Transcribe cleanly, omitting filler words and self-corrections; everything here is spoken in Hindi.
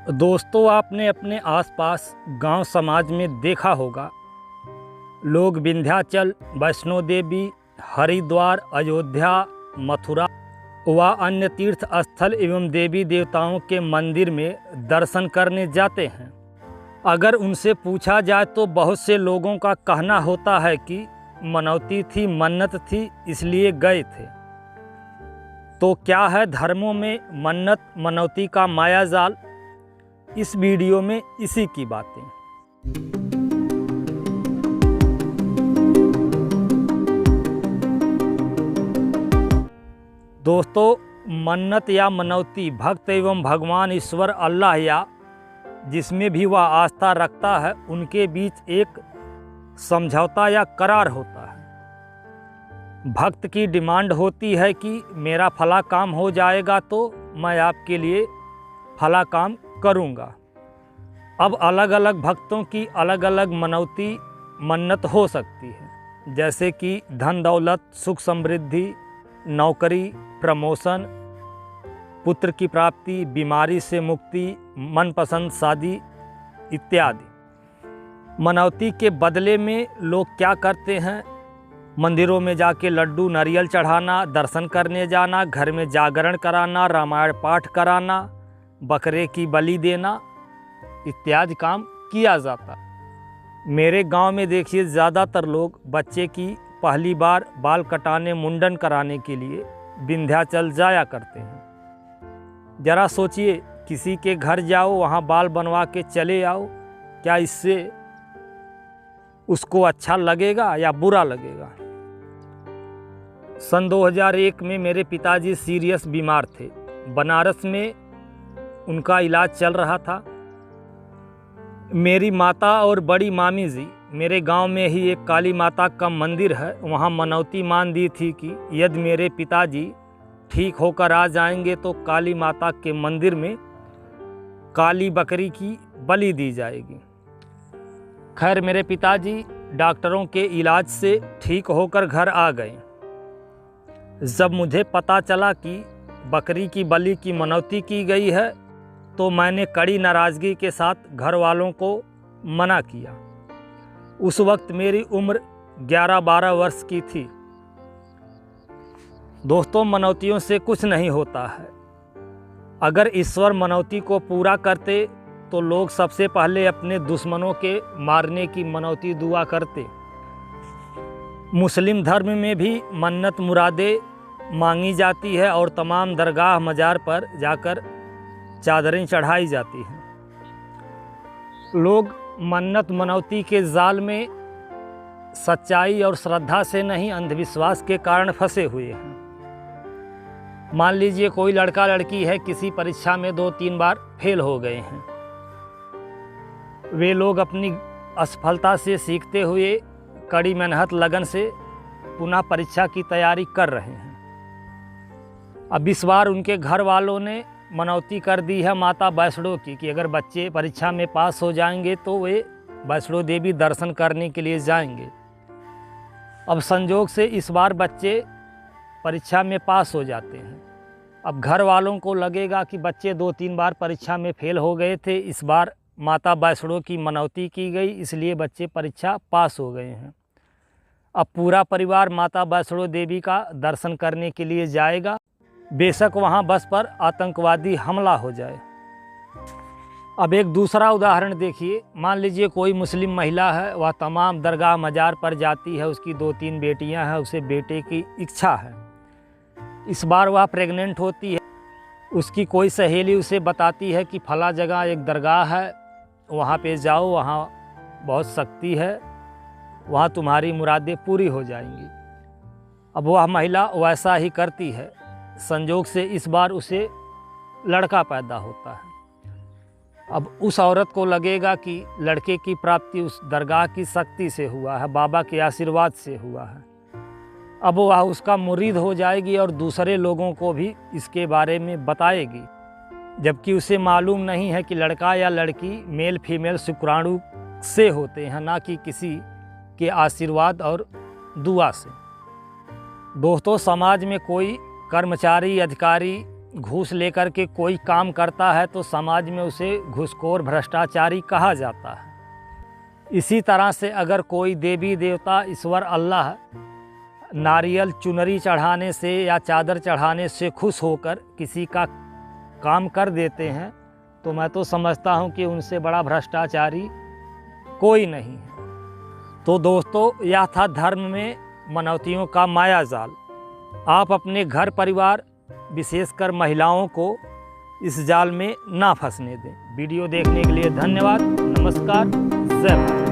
दोस्तों, आपने अपने आसपास गांव समाज में देखा होगा, लोग विंध्याचल, वैष्णो देवी, हरिद्वार, अयोध्या, मथुरा व अन्य तीर्थ स्थल एवं देवी देवताओं के मंदिर में दर्शन करने जाते हैं। अगर उनसे पूछा जाए तो बहुत से लोगों का कहना होता है कि मनौती थी, मन्नत थी, इसलिए गए थे। तो क्या है धर्मों में मन्नत मनौती का मायाजाल? इस वीडियो में इसी की बातें। दोस्तों, मन्नत या मनौती भक्त एवं भगवान ईश्वर अल्लाह या जिसमें भी वह आस्था रखता है उनके बीच एक समझौता या करार होता है। भक्त की डिमांड होती है कि मेरा फला काम हो जाएगा तो मैं आपके लिए फला काम करूंगा। अब अलग अलग भक्तों की अलग अलग मनौती मन्नत हो सकती है, जैसे कि धन दौलत, सुख समृद्धि, नौकरी, प्रमोशन, पुत्र की प्राप्ति, बीमारी से मुक्ति, मनपसंद शादी इत्यादि। मनौती के बदले में लोग क्या करते हैं? मंदिरों में जाके लड्डू नारियल चढ़ाना, दर्शन करने जाना, घर में जागरण कराना, रामायण पाठ कराना, बकरे की बलि देना इत्यादि काम किया जाता। मेरे गांव में देखिए, ज़्यादातर लोग बच्चे की पहली बार बाल कटाने, मुंडन कराने के लिए विंध्याचल जाया करते हैं। ज़रा सोचिए, किसी के घर जाओ, वहाँ बाल बनवा के चले आओ, क्या इससे उसको अच्छा लगेगा या बुरा लगेगा? सन 2001 में मेरे पिताजी सीरियस बीमार थे। बनारस में उनका इलाज चल रहा था। मेरी माता और बड़ी मामी जी, मेरे गांव में ही एक काली माता का मंदिर है, वहां मनौती मान दी थी कि यदि मेरे पिताजी ठीक होकर आ जाएंगे तो काली माता के मंदिर में काली बकरी की बलि दी जाएगी। खैर, मेरे पिताजी डॉक्टरों के इलाज से ठीक होकर घर आ गए। जब मुझे पता चला कि बकरी की बलि की मनौती की गई है तो मैंने कड़ी नाराज़गी के साथ घर वालों को मना किया। उस वक्त मेरी उम्र 11-12 वर्ष की थी। दोस्तों, मनौतियों से कुछ नहीं होता है। अगर ईश्वर मनौती को पूरा करते तो लोग सबसे पहले अपने दुश्मनों के मारने की मनौती दुआ करते। मुस्लिम धर्म में भी मन्नत मुरादें मांगी जाती है और तमाम दरगाह मजार पर जाकर चादरें चढ़ाई जाती हैं। लोग मन्नत मनौती के जाल में सच्चाई और श्रद्धा से नहीं, अंधविश्वास के कारण फंसे हुए हैं। मान लीजिए कोई लड़का लड़की है, किसी परीक्षा में 2-3 बार फेल हो गए हैं। वे लोग अपनी असफलता से सीखते हुए कड़ी मेहनत लगन से पुनः परीक्षा की तैयारी कर रहे हैं। अब इस बार उनके घर वालों ने मनौती कर दी है माता वैष्णो की कि अगर बच्चे परीक्षा में पास हो जाएंगे तो वे वैष्णो देवी दर्शन करने के लिए जाएंगे। अब संजोग से इस बार बच्चे परीक्षा में पास हो जाते हैं। अब घर वालों को लगेगा कि बच्चे 2-3 बार परीक्षा में फेल हो गए थे, इस बार माता वैष्णो की मनौती की गई, इसलिए बच्चे परीक्षा पास हो गए हैं। अब पूरा परिवार माता वैष्णो देवी का दर्शन करने के लिए जाएगा, बेशक वहाँ बस पर आतंकवादी हमला हो जाए। अब एक दूसरा उदाहरण देखिए। मान लीजिए कोई मुस्लिम महिला है, वह तमाम दरगाह मजार पर जाती है, उसकी 2-3 बेटियां हैं, उसे बेटे की इच्छा है। इस बार वह प्रेग्नेंट होती है। उसकी कोई सहेली उसे बताती है कि फला जगह एक दरगाह है, वहाँ पे जाओ, वहाँ बहुत शक्ति है, वहाँ तुम्हारी मुरादें पूरी हो जाएंगी। अब वह महिला वैसा ही करती है। संजोग से इस बार उसे लड़का पैदा होता है। अब उस औरत को लगेगा कि लड़के की प्राप्ति उस दरगाह की शक्ति से हुआ है, बाबा के आशीर्वाद से हुआ है। अब वह उसका मुरीद हो जाएगी और दूसरे लोगों को भी इसके बारे में बताएगी, जबकि उसे मालूम नहीं है कि लड़का या लड़की मेल फीमेल शुक्राणु से होते हैं, ना कि किसी के आशीर्वाद और दुआ से। दोस्तों, समाज में कोई कर्मचारी, अधिकारी घूस लेकर के कोई काम करता है तो समाज में उसे घूसखोर भ्रष्टाचारी कहा जाता है। इसी तरह से अगर कोई देवी देवता ईश्वर अल्लाह नारियल चुनरी चढ़ाने से या चादर चढ़ाने से खुश होकर किसी का काम कर देते हैं तो मैं तो समझता हूँ कि उनसे बड़ा भ्रष्टाचारी कोई नहीं है। तो दोस्तों, यह था धर्म में मनौतियों का माया जाल। आप अपने घर परिवार विशेषकर महिलाओं को इस जाल में ना फंसने दें। वीडियो देखने के लिए धन्यवाद। नमस्कार। जय भारत।